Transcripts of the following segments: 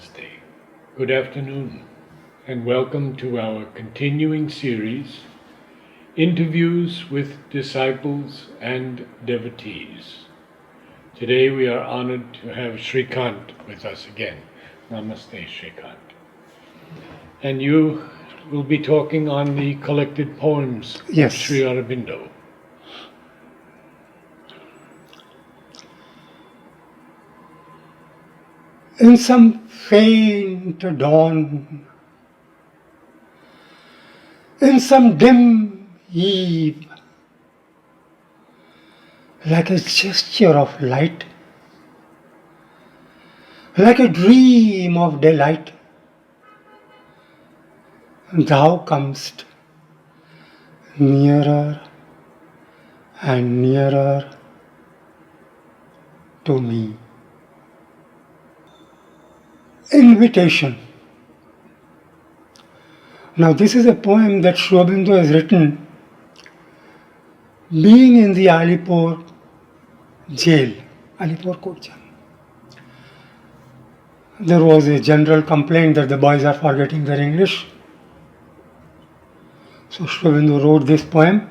Namaste. Good afternoon, and welcome to our continuing series, Interviews with Disciples and Devotees. Today we are honored to have Srikant with us again. Namaste, Srikant. And you will be talking on the collected poems of Sri Aurobindo. In some faint dawn, in some dim eve, like a gesture of light, like a dream of delight, thou comest nearer and nearer to me. Invitation. Now this is a poem that Aurobindo has written being in the Alipur jail, Alipur Court. There was a general complaint that the boys are forgetting their English. So Aurobindo wrote this poem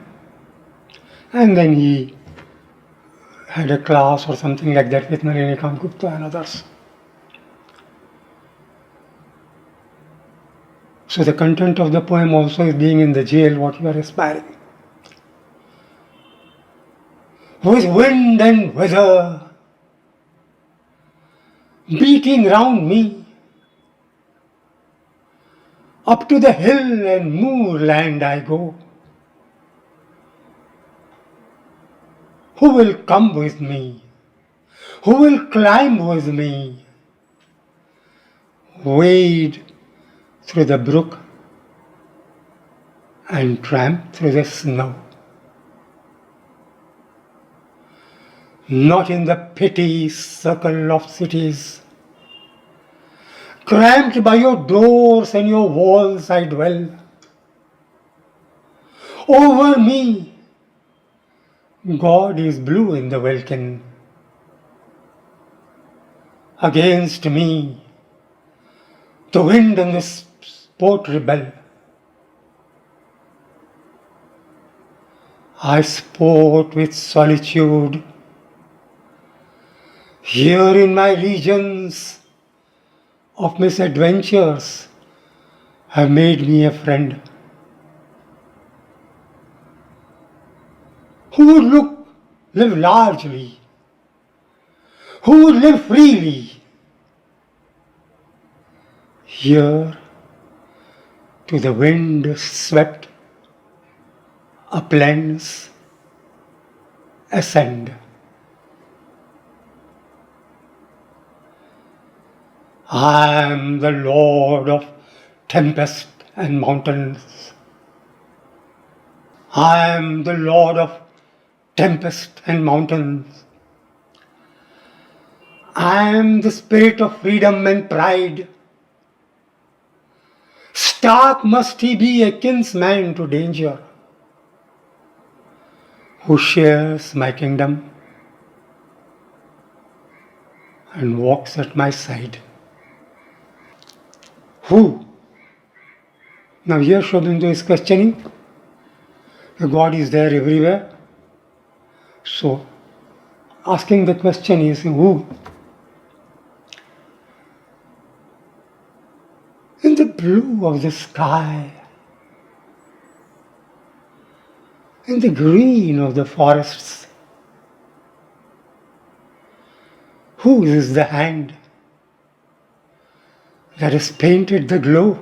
and then he had a class or something like that with Nalinikant Gupta and others. So the content of the poem also is being in the jail, what you are aspiring. With wind and weather beating round me, up to the hill and moorland I go. Who will come with me? Who will climb with me? Wade through the brook and tramp through the snow. Not in the petty circle of cities, cramped by your doors and your walls I dwell. Over me, God is blue in the welkin. Against me, the wind and the sport rebel. I sport with solitude. Here in my regions of misadventures have made me a friend. Who would live largely? Who would live freely? Here, to the wind-swept uplands ascend. I am the Lord of tempest and mountains. I am the Lord of tempest and mountains. I am the spirit of freedom and pride. Stark must he be a kinsman to danger, who shares my kingdom and walks at my side. Who? Now here Aurobindo is questioning. God is there everywhere. So, asking the question is who? In the blue of the sky, in the green of the forests, whose is the hand that has painted the glow?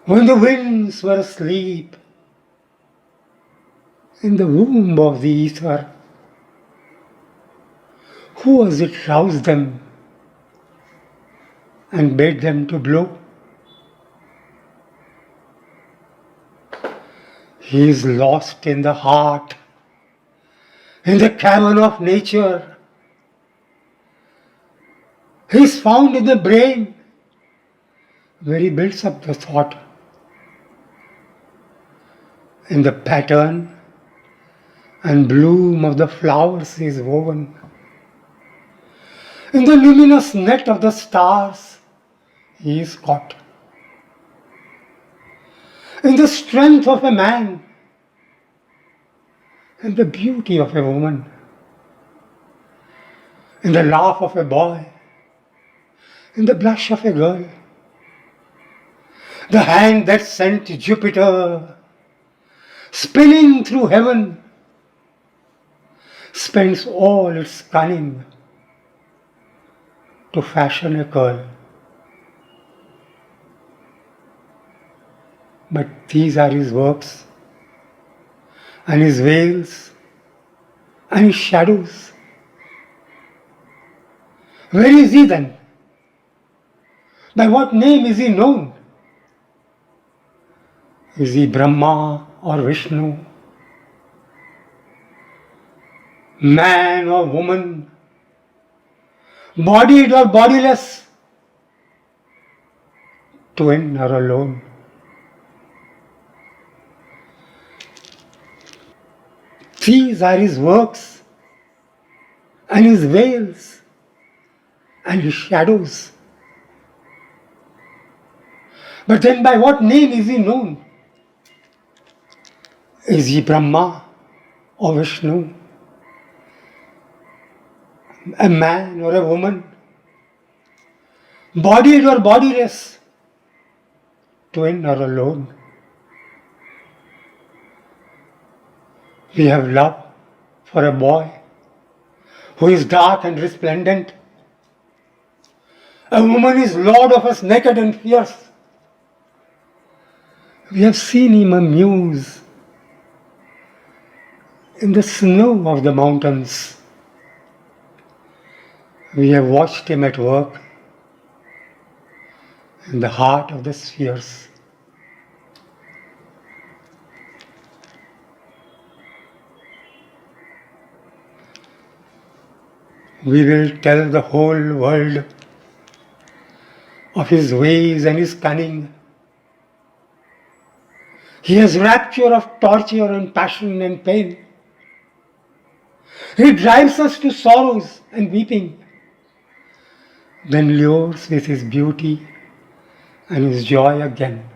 When the winds were asleep in the womb of the ether, who was it roused them and bade them to blow? He is lost in the heart, in the cavern of nature. He is found in the brain, where he builds up the thought. In the pattern and bloom of the flowers is woven. In the luminous net of the stars, he is caught. In the strength of a man and the beauty of a woman, in the laugh of a boy, in the blush of a girl, the hand that sent Jupiter spinning through heaven spends all its cunning to fashion a curl. But these are his works, and his veils, and his shadows. Where is he then? By what name is he known? Is he Brahma or Vishnu? Man or woman? Bodied or bodiless? Twin or alone? These are his works, and his veils, and his shadows. But then by what name is he known? Is he Brahma or Vishnu? A man or a woman? Bodied or bodiless? Twin or alone? We have love for a boy who is dark and resplendent. A woman is lord of us, naked and fierce. We have seen him amuse in the snow of the mountains. We have watched him at work in the heart of the spheres. We will tell the whole world of his ways and his cunning. He has rapture of torture and passion and pain. He drives us to sorrows and weeping, then lures with his beauty and his joy again.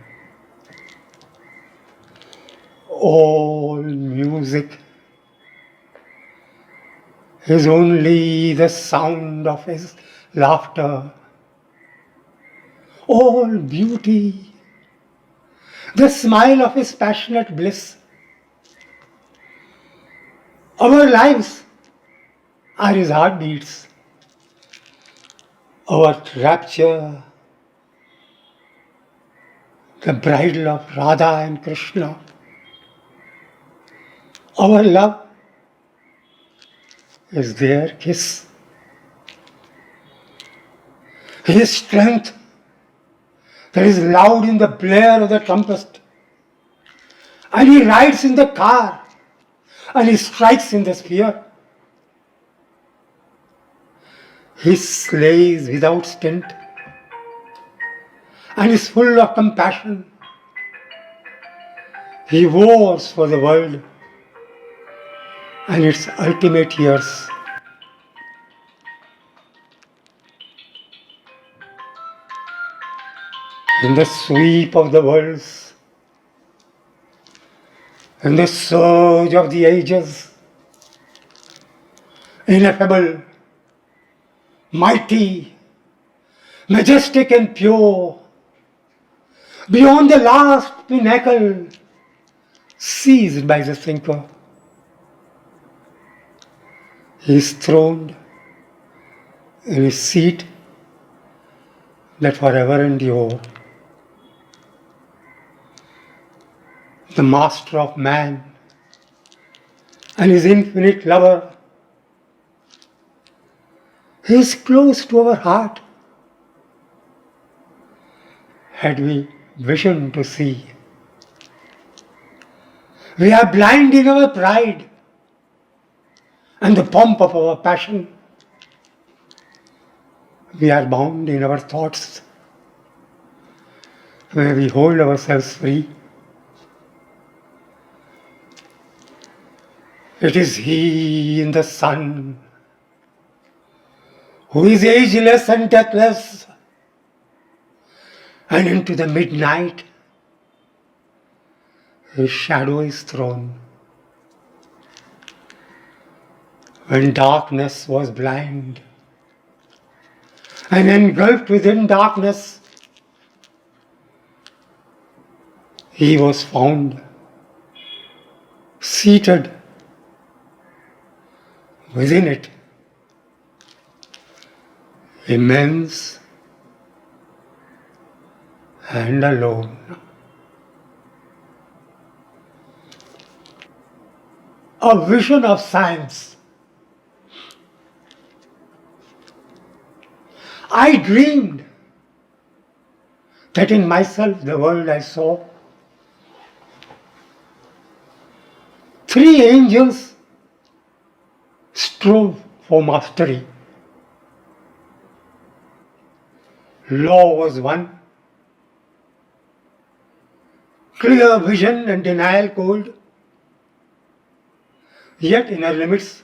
All music is only the sound of his laughter. All beauty, the smile of his passionate bliss. Our lives are his heartbeats. Our rapture, the bridal of Radha and Krishna. Our love is their kiss. His strength that is loud in the blare of the trumpet. And he rides in the car and he strikes in the spear. He slays without stint and is full of compassion. He wars for the world and its ultimate years. In the sweep of the worlds, in the surge of the ages, ineffable, mighty, majestic and pure, beyond the last pinnacle, seized by the thinker. He is throned in his seat that forever endure. The master of man and his infinite lover. He is close to our heart. Had we vision to see, we are blind in our pride and the pomp of our passion. We are bound in our thoughts where we hold ourselves free. It is he in the sun who is ageless and deathless, and into the midnight his shadow is thrown. When darkness was blind, and engulfed within darkness, he was found seated within it, immense and alone. A vision of science. I dreamed that in myself the world I saw. Three angels strove for mastery. Law was one, clear vision and denial cold, yet in her limits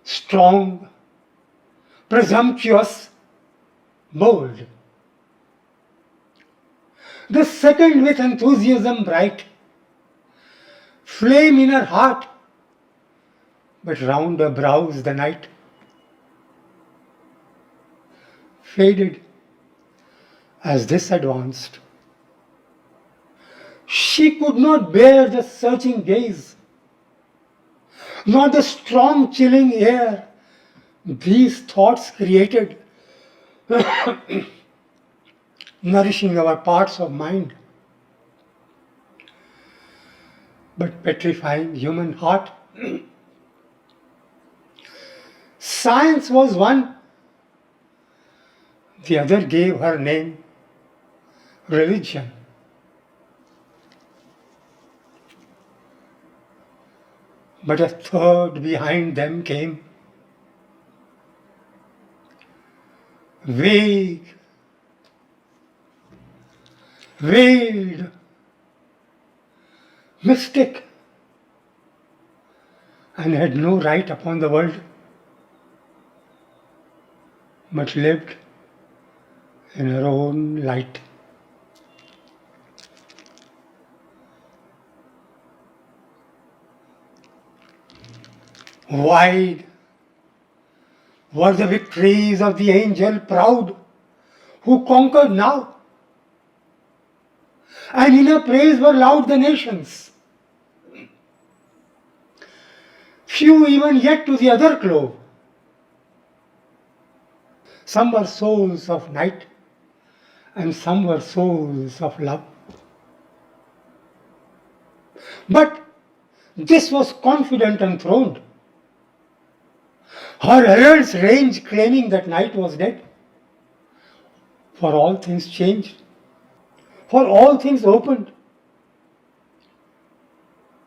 strong, presumptuous, bold. The second with enthusiasm bright, flame in her heart, but round her brows the night faded as this advanced. She could not bear the searching gaze, nor the strong chilling air these thoughts created, nourishing our parts of mind, but petrifying human heart. Science was one, the other gave her name, religion. But a third behind them came, vague, veiled, mystic, and had no right upon the world, but lived in her own light. Wide were the victories of the angel proud, who conquered now, and in her praise were loud the nations. Few even yet to the other clove. Some were souls of night, and some were souls of love. But this was confident and throned. Her heralds ranged claiming that night was dead. For all things changed. For all things opened.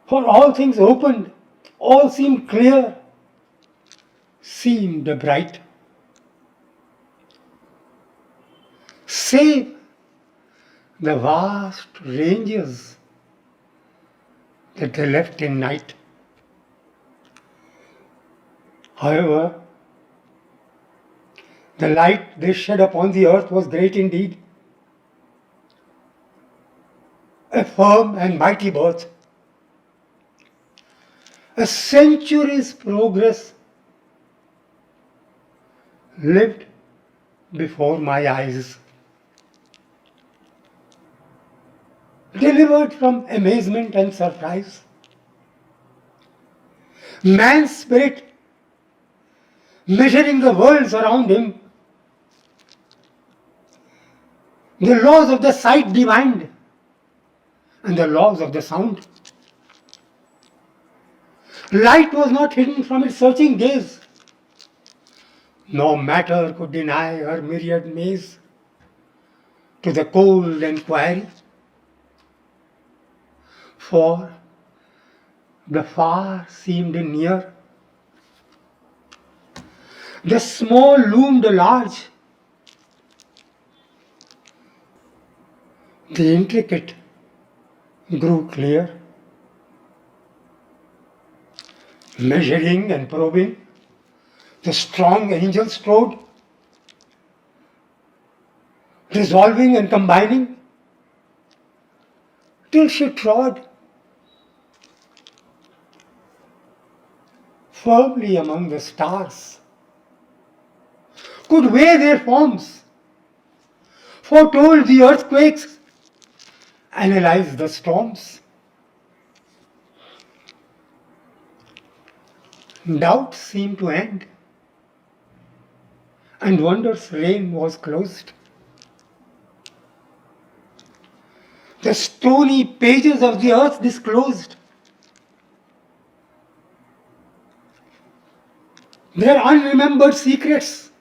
For all things opened. All seemed clear. Seemed bright. Save the vast ranges that they left in night. However, the light they shed upon the earth was great indeed. A firm and mighty birth. A century's progress lived before my eyes. Delivered from amazement and surprise. Man's spirit measuring the worlds around him, the laws of the sight divined, and the laws of the sound. Light was not hidden from its searching gaze. No matter could deny her myriad maze to the cold enquiry. For the far seemed near, the small loomed large, the intricate grew clear. Measuring and probing, the strong angel strode, dissolving and combining, till she trod firmly among the stars, could weigh their forms, foretold the earthquakes, analyzed the storms. Doubt seemed to end, and wonder's reign was closed. The stony pages of the earth disclosed their unremembered secrets.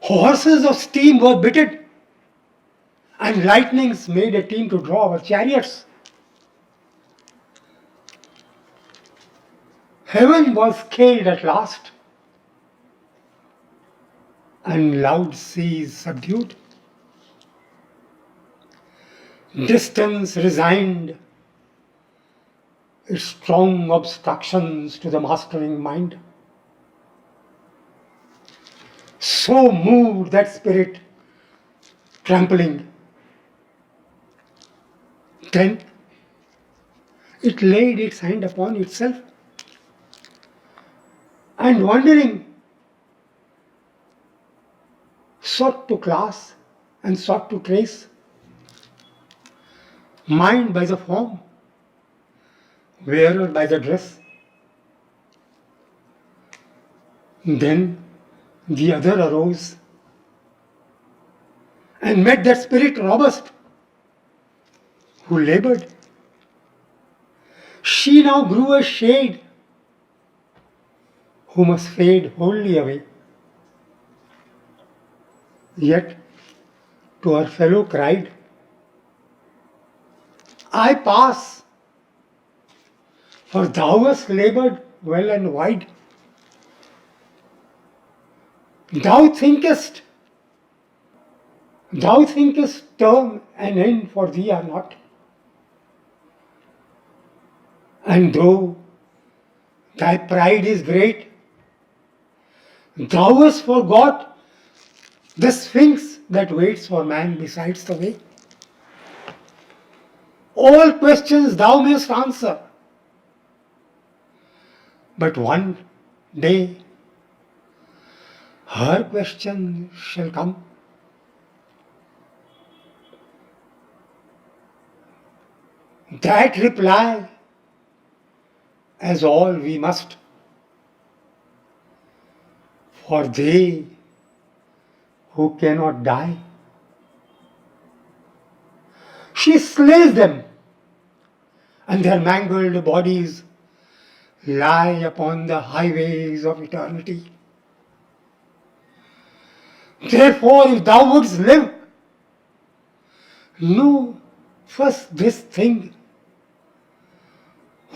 Horses of steam were bitted, and lightnings made a team to draw our chariots. Heaven was scaled at last, and loud seas subdued. Distance resigned its strong obstructions to the mastering mind. So moved that spirit, trampling. Then it laid its hand upon itself, and wondering, sought to class and sought to trace, mind by the form, wearer by the dress. Then the other arose and met that spirit robust who labored. She now grew a shade who must fade wholly away. Yet to her fellow cried, I pass, for thou hast labored well and wide. Thou thinkest term and end for thee are not. And though thy pride is great, thou hast forgot the Sphinx that waits for man besides the way. All questions thou mayst answer, but one day her question shall come. That reply, as all we must, for they who cannot die. She slays them, and their mangled bodies lie upon the highways of eternity. Therefore, if thou wouldst live, know first this thing.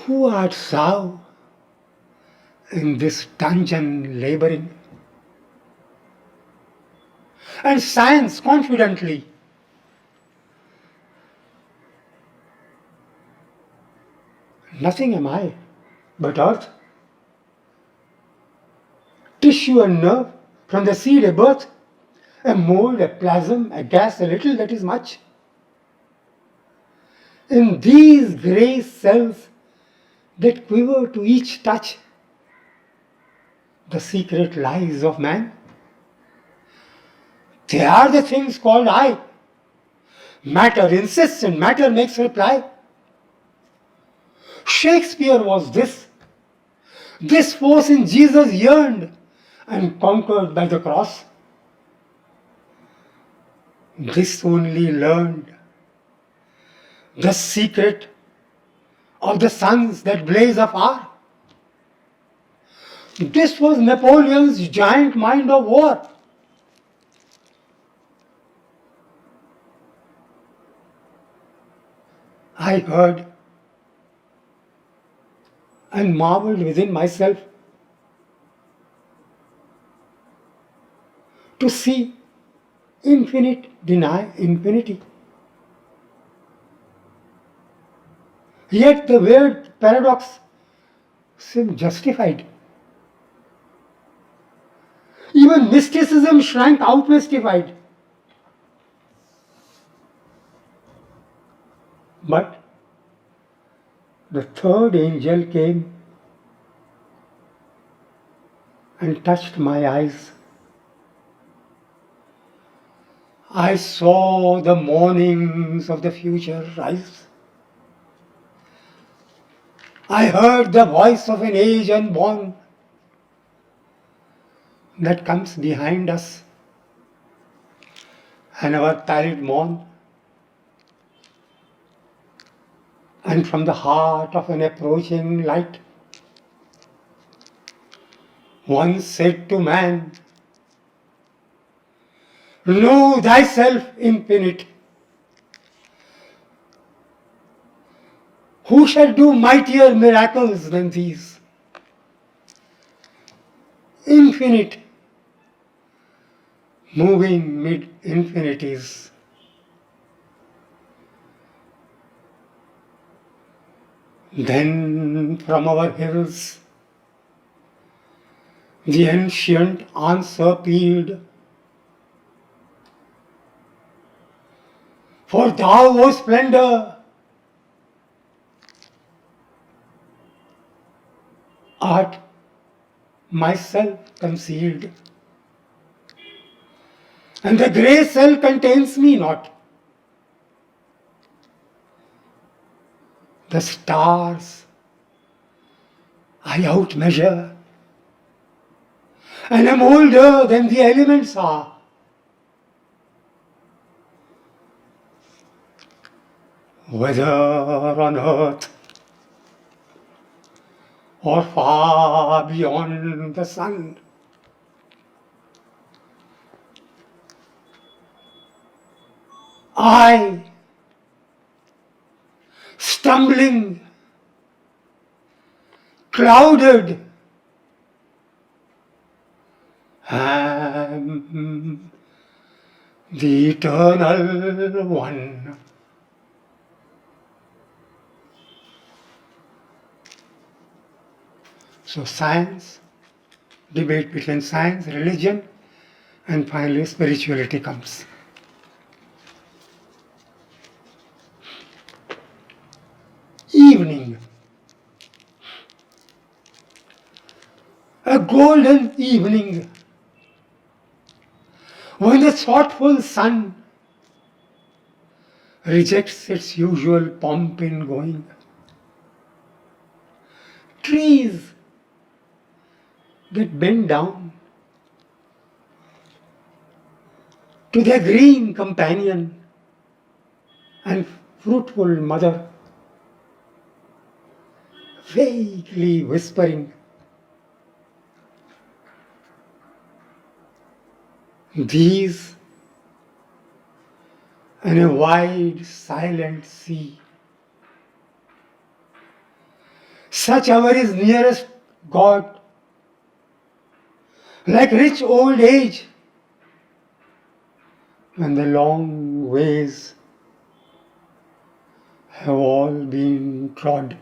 Who art thou in this dungeon laboring? And science confidently, nothing am I but earth, tissue and nerve, from the seed a birth, a mold, a plasm, a gas, a little, that is much. In these grey cells that quiver to each touch, the secret lies of man. They are the things called I. Matter insists and matter makes reply. Shakespeare was this. This force in Jesus yearned and conquered by the cross. This only learned the secret of the suns that blaze afar. This was Napoleon's giant mind of war. I heard and marveled within myself to see infinite deny infinity. Yet the weird paradox seemed justified. Even Even mysticism shrank out mystified. But the third angel came and touched my eyes. I saw the mornings of the future rise. I heard the voice of an age unborn that comes behind us and our pallid morn. And from the heart of an approaching light, one said to man, "Know thyself infinite. Who shall do mightier miracles than these? Infinite, moving mid infinities." Then from our hills the ancient answer pealed, "For thou, O splendor, art myself concealed, and the grey cell contains me not. The stars I outmeasure, and am older than the elements are. Whether on earth or far beyond the sun, I, stumbling, clouded, am the Eternal One." So science, debate between science, religion, and finally spirituality comes. Evening. A golden evening when the thoughtful sun rejects its usual pomp in going. Trees get bent down to their green companion and fruitful mother, vaguely whispering, these and a wide silent sea. Such hour is nearest God, like rich old age, when the long ways have all been trod.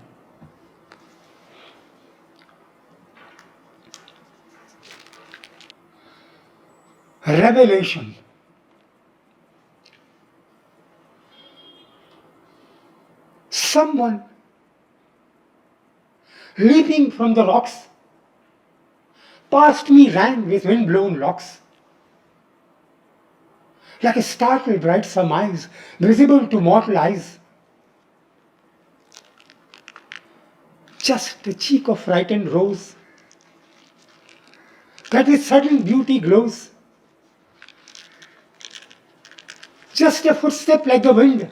Revelation. Someone leaping from the rocks past me ran with wind-blown locks, like a startled bright surmise visible to mortal eyes. Just a cheek of frightened rose that with sudden beauty glows. Just a footstep like the wind,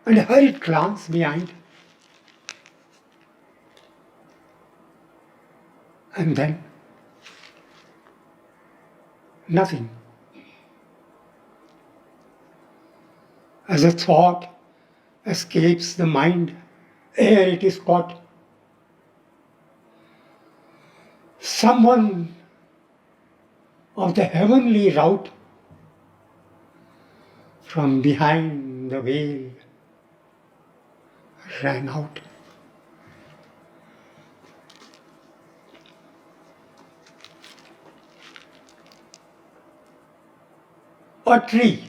and a hurried glance behind. And then, nothing. As a thought escapes the mind ere it is caught, someone of the heavenly route from behind the veil rang out. A tree.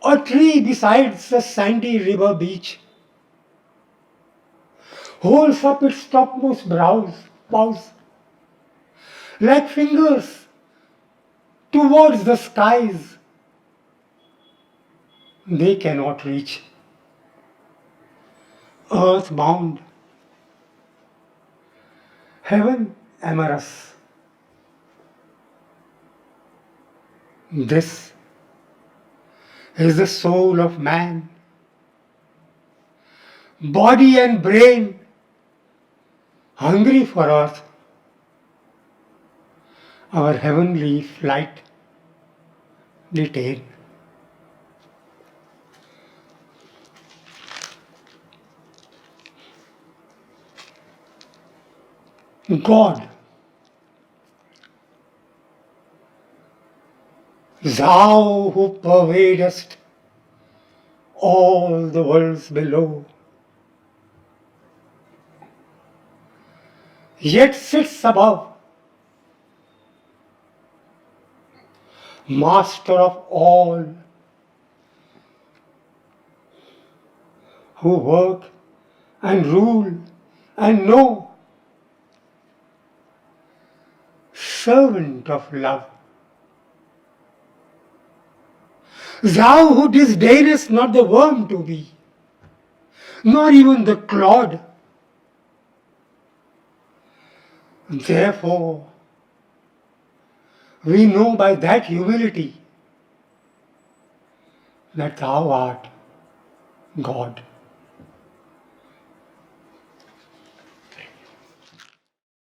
A tree beside the sandy river beach holds up its topmost boughs like fingers towards the skies they cannot reach. Earthbound, heaven amorous. This is the soul of man, body and brain hungry for earth, our heavenly flight detain. God, thou who pervadest all the worlds below, yet sits above, master of all who work and rule and know, servant of love. Thou who disdainest not the worm to be, nor even the clod. Therefore, we know by that humility that thou art God.